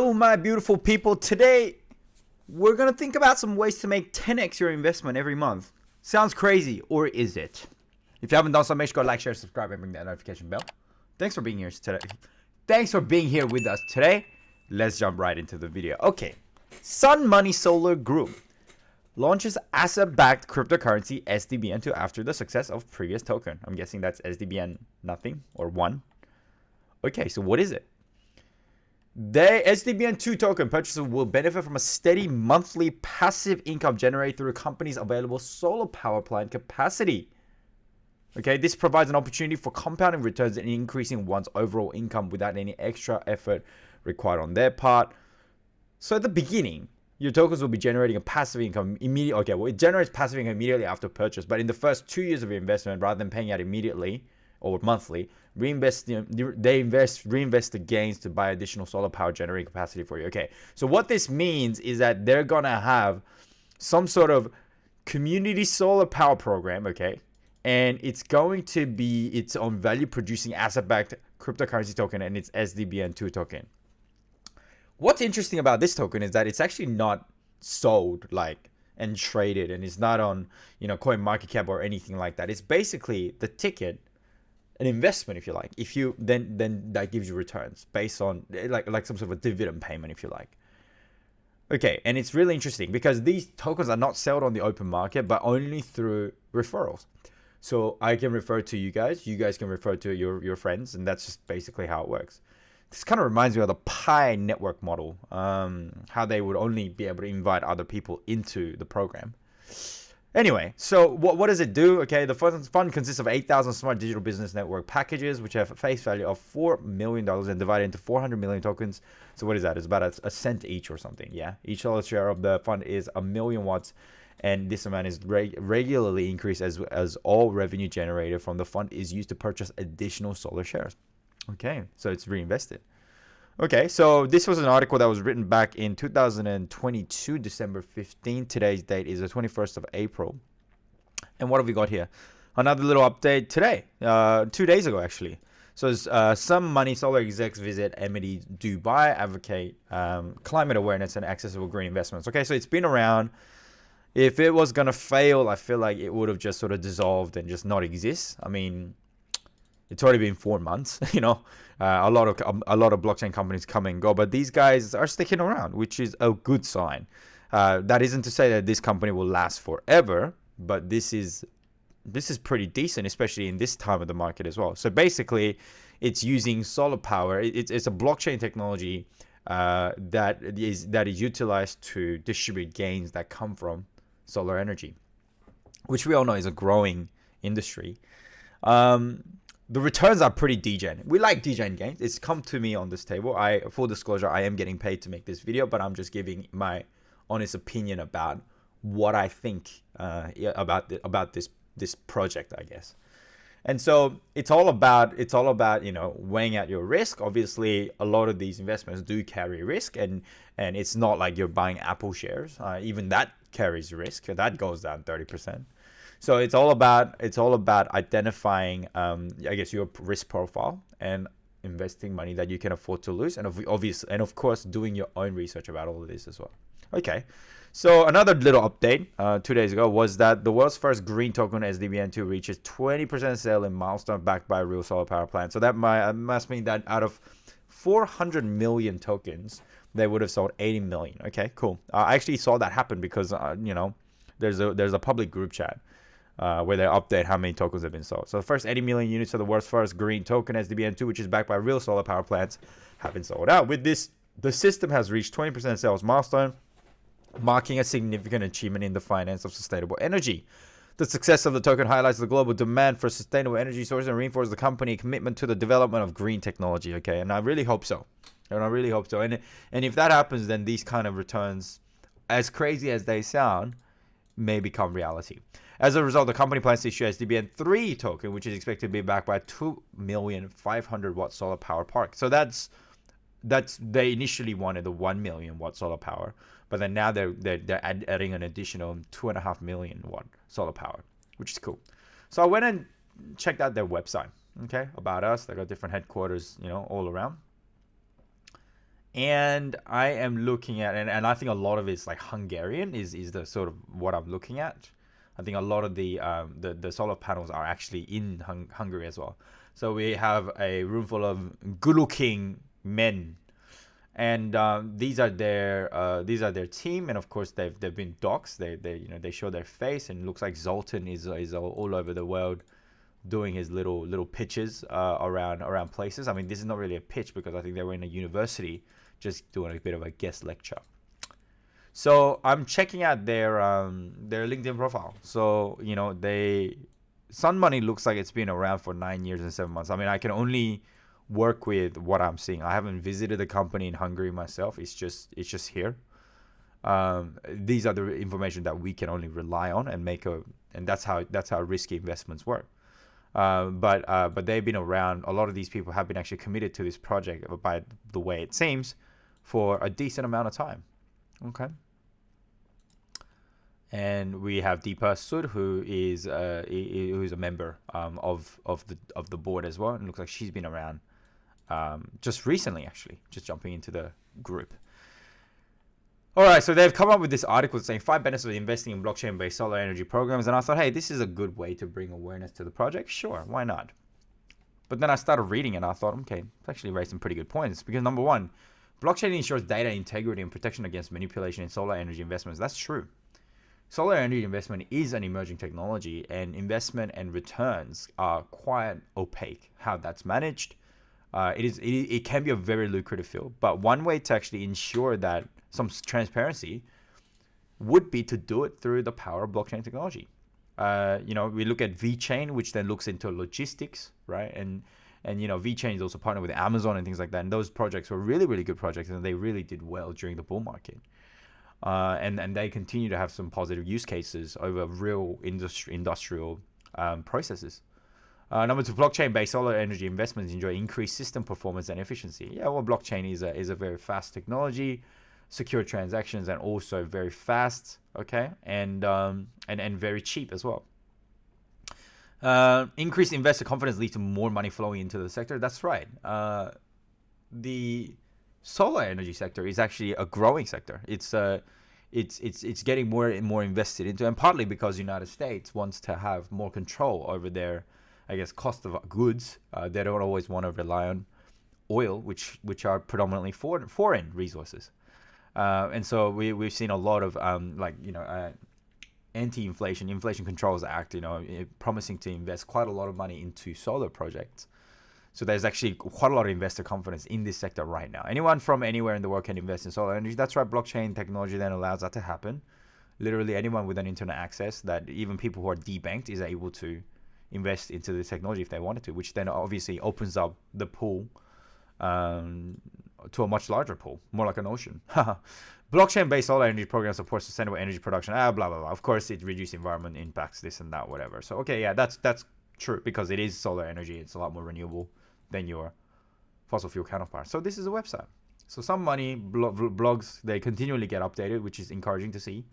Hello, my beautiful people. Today, we're going to think about some ways to make 10x your investment every month. Sounds crazy, or is it? If you haven't done so, make sure to like, share, subscribe, and ring that notification bell. Thanks for being here today. Thanks for being here with us today. Let's jump right into the video. Okay, SUNMONEY Solar Group launches asset-backed cryptocurrency SBDN2 after the success of previous token. I'm guessing that's SBDN nothing or 1. Okay, so what is it? The SBDN2 token purchasers will benefit from a steady monthly passive income generated through a company's available solar power plant capacity. Okay, this provides an opportunity for compounding returns and increasing one's overall income without any extra effort required on their part. So at the beginning, your tokens will be generating a passive income immediately. Okay, well, it generates passive income immediately after purchase, but in the first 2 years of your investment, rather than paying out immediately or monthly, reinvest the gains to buy additional solar power generating capacity for you. Okay, so what this means is that they're gonna have some sort of community solar power program, okay, and it's going to be its own value producing asset-backed cryptocurrency token, and it's SBDN2 token. What's interesting about this token is that it's actually not sold and traded, and it's not on CoinMarketCap or anything like that. It's basically the ticket, an investment, if you like. If you then that gives you returns based on like some sort of a dividend payment, if you like. Okay, and it's really interesting because these tokens are not sold on the open market, but only through referrals. So I can refer to you guys can refer to your friends, and that's just basically how it works. This kind of reminds me of the Pi network model, how they would only be able to invite other people into the program. Anyway, so what does it do? Okay, the fund consists of 8,000 smart digital business network packages, which have a face value of $4 million and divided into 400 million tokens. So what is that? It's about a cent each or something, yeah? Each solar share of the fund is 1,000,000 watts, and this amount is regularly increased as all revenue generated from the fund is used to purchase additional solar shares. Okay, so it's reinvested. Okay, so this was an article that was written back in 2022, December 15. Today's date is the 21st of April. And what have we got here? Another little update today, 2 days ago, actually. So SUNMONEY solar execs visit Emirates Dubai, advocate climate awareness and accessible green investments. Okay, so it's been around. If it was going to fail, I feel like it would have just sort of dissolved and just not exist. I mean, it's already been 4 months, a lot of blockchain companies come and go, but these guys are sticking around, which is a good sign. That isn't to say that this company will last forever, but this is pretty decent, especially in this time of the market as well. So basically, it's using solar power. It's a blockchain technology that is utilized to distribute gains that come from solar energy, which we all know is a growing industry. The returns are pretty degen. We like degen gains. It's come to me on this table. Full disclosure, I am getting paid to make this video, but I'm just giving my honest opinion about what I think about this project, I guess. And so it's all about weighing out your risk. Obviously, a lot of these investments do carry risk, and it's not like you're buying Apple shares. Even that carries risk. That goes down 30%. So it's all about identifying, I guess, your risk profile and investing money that you can afford to lose, and of course doing your own research about all of this as well. Okay, so another little update 2 days ago was that the world's first green token SBDN2 reaches 20% sale in milestone backed by a real solar power plant. So that must mean that out of 400 million tokens, they would have sold 80 million. Okay, cool. I actually saw that happen because there's a public group chat where they update how many tokens have been sold. So the first 80 million units of the world's first green token SBDN2, which is backed by real solar power plants, have been sold out. With this, the system has reached 20% sales milestone, marking a significant achievement in the finance of sustainable energy. The success of the token highlights the global demand for sustainable energy sources and reinforces the company's commitment to the development of green technology. Okay, and I really hope so. And if that happens, then these kind of returns, as crazy as they sound, may become reality. As a result, the company plans to issue SBDN3 token, which is expected to be backed by a 2,500,000 watt solar power park. So that's they initially wanted the 1,000,000 watt solar power, but then now they're adding an additional 2.5 million watt solar power, which is cool. So I went and checked out their website. Okay, about us. They got different headquarters, all around. And I am looking at, and I think a lot of it's like Hungarian is the sort of what I'm looking at. I think a lot of the solar panels are actually in Hungary as well. So we have a room full of good-looking men, and these are their team, and of course they've been doxxed. They show their face, and it looks like Zoltan is all over the world doing his little pitches around places. I mean, this is not really a pitch because I think they were in a university just doing a bit of a guest lecture. So I'm checking out their LinkedIn profile. So SUNMONEY looks like it's been around for 9 years and 7 months. I mean, I can only work with what I'm seeing. I haven't visited the company in Hungary myself. It's just here. These are the information that we can only rely on and and that's how risky investments work. But they've been around. A lot of these people have been actually committed to this project, by the way it seems, for a decent amount of time. Okay. And we have Deepa Sud, who's a member of the board as well. And it looks like she's been around just recently, actually, just jumping into the group. All right, so they've come up with this article saying 5 benefits of investing in blockchain-based solar energy programs, and I thought, hey, this is a good way to bring awareness to the project. Sure, why not? But then I started reading and I thought, okay, it's actually raised some pretty good points. Because number one, blockchain ensures data integrity and protection against manipulation in solar energy investments. That's true. Solar energy investment is an emerging technology, and investment and returns are quite opaque. How that's managed, it can be a very lucrative field. But one way to actually ensure that some transparency would be to do it through the power of blockchain technology. We look at VeChain, which then looks into logistics, right? And VeChain is also partnered with Amazon and things like that. And those projects were really, really good projects, and they really did well during the bull market. And they continue to have some positive use cases over real industrial processes. Number two, blockchain-based solar energy investments enjoy increased system performance and efficiency. Yeah, well, blockchain is a very fast technology, secure transactions, and also very fast. Okay, and very cheap as well. Increased investor confidence leads to more money flowing into the sector. That's right. The solar energy sector is actually a growing sector. It's getting more and more invested into, and partly because the United States wants to have more control over their, I guess, cost of goods. They don't always want to rely on oil, which are predominantly foreign resources. And so we've seen a lot of anti-inflation, Inflation Controls Act, promising to invest quite a lot of money into solar projects. So there's actually quite a lot of investor confidence in this sector right now. Anyone from anywhere in the world can invest in solar energy. That's right. Blockchain technology then allows that to happen. Literally anyone with an internet access, that even people who are debanked, is able to invest into this technology if they wanted to, which then obviously opens up the pool to a much larger pool, more like an ocean. Blockchain-based solar energy program supports sustainable energy production. Blah, blah, blah. Of course, it reduces environment impacts, this and that, whatever. So, okay, yeah, that's true, because it is solar energy. It's a lot more renewable than your fossil fuel counterpart. So this is a website. So SUNMONEY blogs, they continually get updated, which is encouraging to see.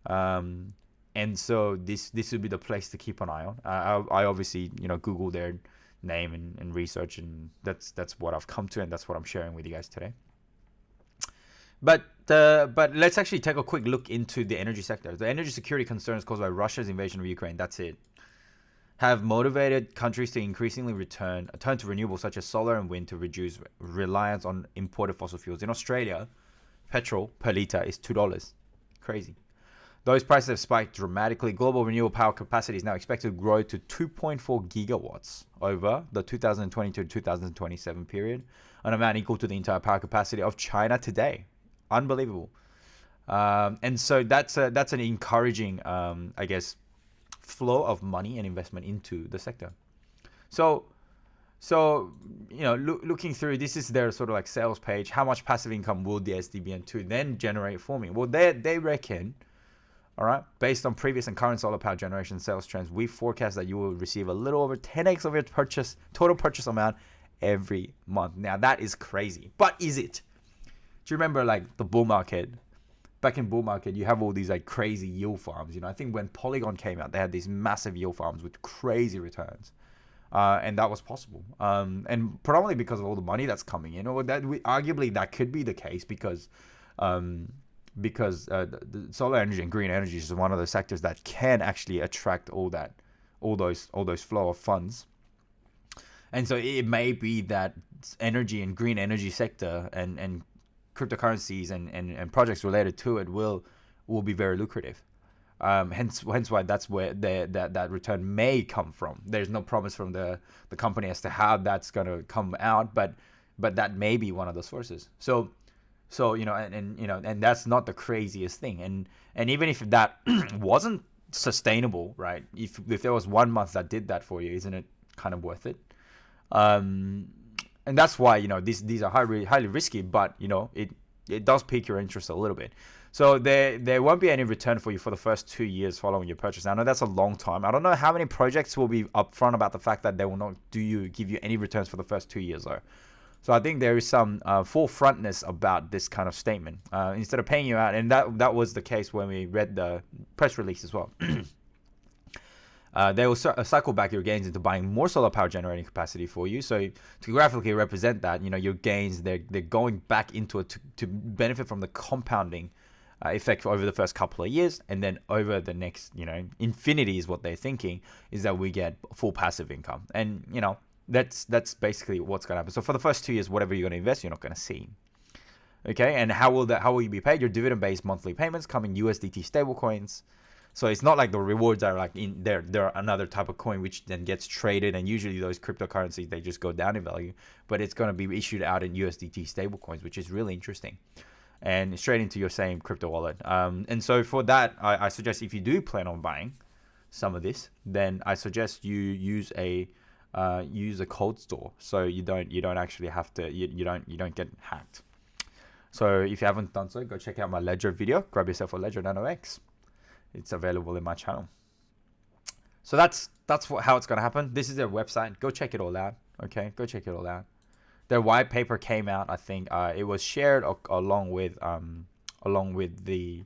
And so this would be the place to keep an eye on. I obviously, Google their name and research, and that's what I've come to, and that's what I'm sharing with you guys today. But let's actually take a quick look into the energy sector. The energy security concerns caused by Russia's invasion of Ukraine, that's it, have motivated countries to increasingly turn to renewables such as solar and wind to reduce reliance on imported fossil fuels. In Australia, petrol per litre is $2. Crazy. Those prices have spiked dramatically. Global renewable power capacity is now expected to grow to 2.4 gigawatts over the 2022 to 2027 period, an amount equal to the entire power capacity of China today. Unbelievable. And so that's an encouraging, I guess, flow of money and investment into the sector. So looking through, this is their sort of like sales page. How much passive income will the SBDN2 then generate for me? Well, they reckon, all right, based on previous and current solar power generation sales trends, we forecast that you will receive a little over 10x of your total purchase amount every month. Now that is crazy, but is it? Do you remember like the bull market? Back in bull market, you have all these like crazy yield farms. I think when Polygon came out, they had these massive yield farms with crazy returns. And that was possible. And predominantly because of all the money that's coming in, or arguably that could be the case because the solar energy and green energy is one of the sectors that can actually attract all those flow of funds. And so it may be that energy and green energy sector and cryptocurrencies and projects related to it will be very lucrative. Hence why that's where that return may come from. There's no promise from the company as to how that's going to come out, but that may be one of the sources. So and that's not the craziest thing. And even if that wasn't sustainable, right? If there was 1 month that did that for you, isn't it kind of worth it? And that's why these are highly risky, but it does pique your interest a little bit. So there won't be any return for you for the first 2 years following your purchase. I know that's a long time. I don't know how many projects will be upfront about the fact that they will not give you any returns for the first 2 years though. So I think there is some forefrontness about this kind of statement. Instead of paying you out, and that was the case when we read the press release as well. They will cycle back your gains into buying more solar power generating capacity for you. So to graphically represent that, your gains, they're going back into it to benefit from the compounding effect over the first couple of years, and then over the next, infinity is what they're thinking, is that we get full passive income. And that's basically what's going to happen. So for the first 2 years, whatever you're going to invest, you're not going to see. Okay, and how will you be paid? Your dividend-based monthly payments come in USDT stablecoins. So it's not like the rewards are like in there. They're another type of coin which then gets traded, and usually those cryptocurrencies, they just go down in value. But it's going to be issued out in USDT stablecoins, which is really interesting, and straight into your same crypto wallet. And so for that, I suggest if you do plan on buying some of this, then I suggest you use a cold store, so you don't actually have to you don't get hacked. So if you haven't done so, go check out my Ledger video. Grab yourself a Ledger Nano X. It's available in my channel. So that's how it's gonna happen. This is their website. Go check it all out. Okay, go check it all out. Their white paper came out. I think it was shared along with the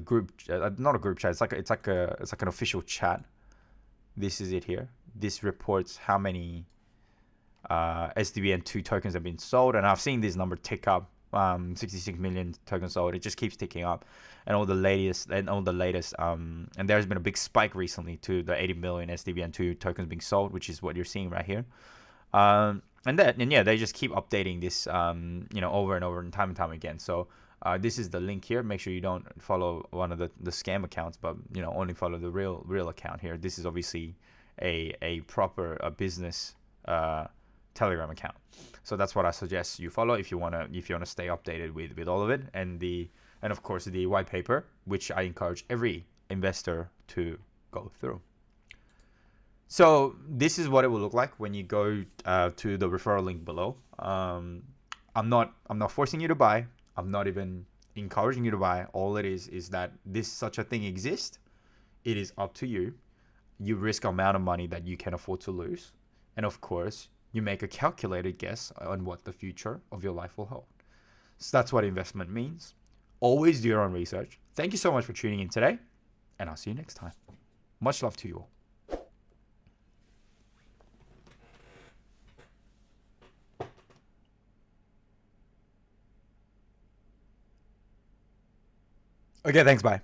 group. Not a group chat. It's like an official chat. This is it here. This reports how many SBDN2 tokens have been sold, and I've seen this number tick up. 66 million tokens sold. It just keeps ticking up, and all the latest, and there's been a big spike recently to the 80 million SBDN2 tokens being sold, which is what you're seeing right here. And they just keep updating this, over and over and time again. So this is the link here. Make sure you don't follow one of the scam accounts, but only follow the real account here. This is obviously a proper business Telegram account. So that's what I suggest you follow if you wanna stay updated with all of it, and of course the white paper, which I encourage every investor to go through. So this is what it will look like when you go to the referral link below. I'm not forcing you to buy. I'm not even encouraging you to buy. All it is that such a thing exists. It is up to you. You risk amount of money that you can afford to lose, and of course you make a calculated guess on what the future of your life will hold. So that's what investment means. Always do your own research. Thank you so much for tuning in today, and I'll see you next time. Much love to you all. Okay, thanks, bye.